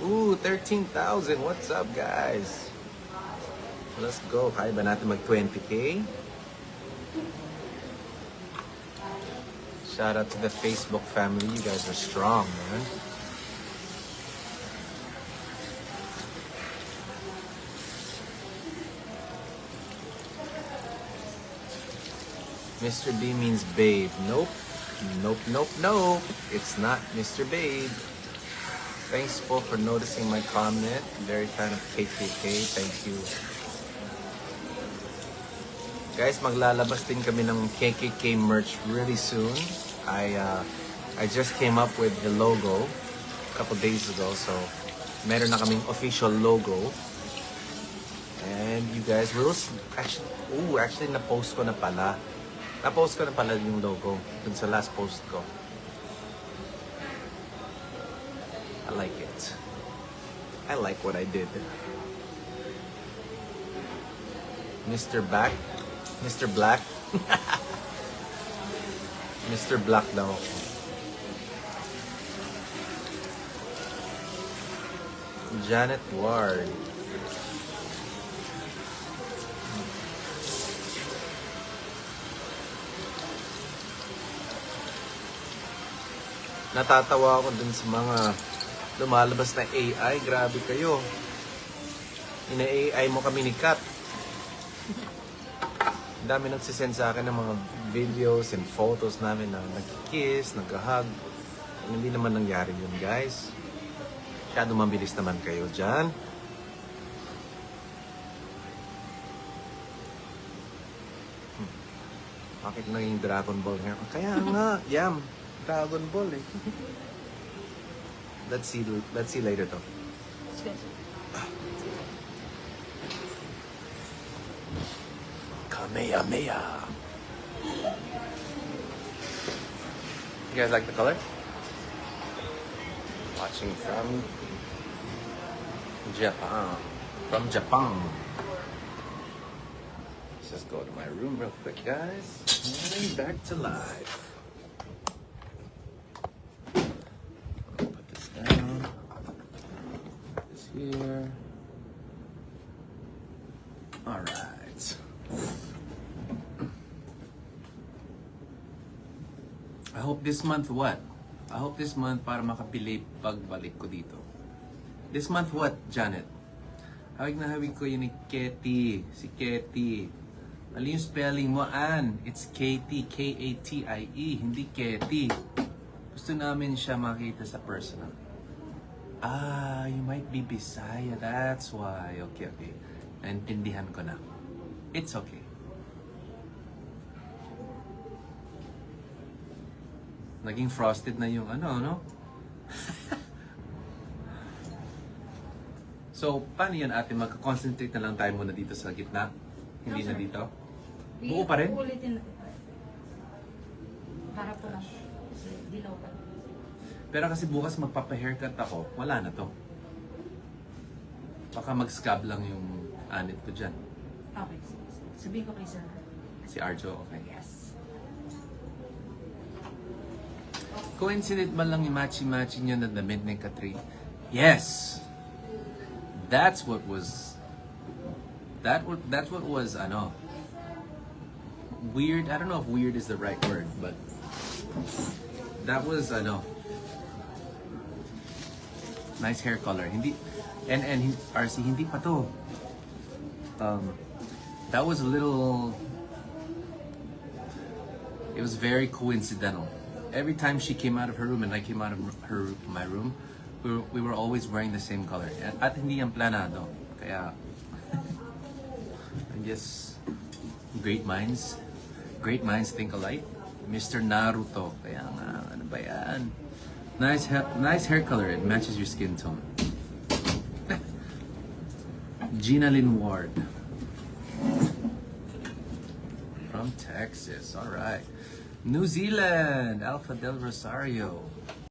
Ooh, 13,000. What's up, guys? Let's go. Kaya ba natin mag 20K? Shout out to the Facebook family. You guys are strong, man. Mr. B means babe. Nope. Nope, nope, nope. It's not Mr. Babe. Thanks po for noticing my comment. Very fan of KKK. Thank you. Guys, maglalabas din kami ng KKK merch really soon. I just came up with the logo a couple days ago. So, meron na kaming official logo. And you guys will actually na-post ko na pala. Na-post ko na pala yung logo dun sa last post ko. I like it. I like what I did. Mr. Black. Mr. Black. Mr. Black daw. Janet Ward. Natatawa ako dun sa mga lumalabas na AI. Grabe kayo. Ina-AI mo kami ni Kat. Dami nagsisend sa akin ng mga videos and photos namin na nagkikiss, nagkahug. Hindi naman nangyari yun, guys. Masyado mabilis naman kayo dyan. Bakit naging Dragon Ball hair? Kaya nga, yam. Dragon Ball eh. Let's see later to. Kamehameha. You guys like the color? Watching from Japan. From Japan. Let's just go to my room real quick, guys. And back to life. Put this down. Put this here. All right. I hope this month what? I hope this month para makapili pagbalik ko dito. This month what, Janet? Hawig na hawig ko yun ni Ketty. Si Ketty. Mali yung spelling mo, Ann. It's Katie. K-A-T-I-E. Hindi Ketty. Gusto namin siya makita sa personal. Ah, you might be Bisaya. That's why. Okay, okay. Naintindihan ko na. It's okay. Naging frosted na yung ano, no? So, paano yan ate? Magka-concentrate na lang tayo muna dito sa gitna? Hindi na dito? Buo pa rin? Ulitin natin. Para po lang. Dilaw pa. Pero kasi bukas magpapa-haircut ako, wala na to. Baka mag-scab lang yung anit ko dyan. Okay. Sabihin ko kay sir. Si Arjo, okay. Yes. Coincident man lang yung matchy-matchy niyo na damit ni Katrin? Yes! That's what was ano, weird. I don't know if weird is the right word, but that was ano, nice hair color. Hindi, and RC, hindi pa to. That was a little, it was very coincidental. Every time she came out of her room and I came out of my room, we were always wearing the same color. At hindi yan planado. Kaya, I guess, great minds think alike. Mr. Naruto. Kaya nga, ano ba yan? Nice hair color. It matches your skin tone. Gina Lynn Ward. From Texas. Alright. New Zealand, Alpha del Rosario.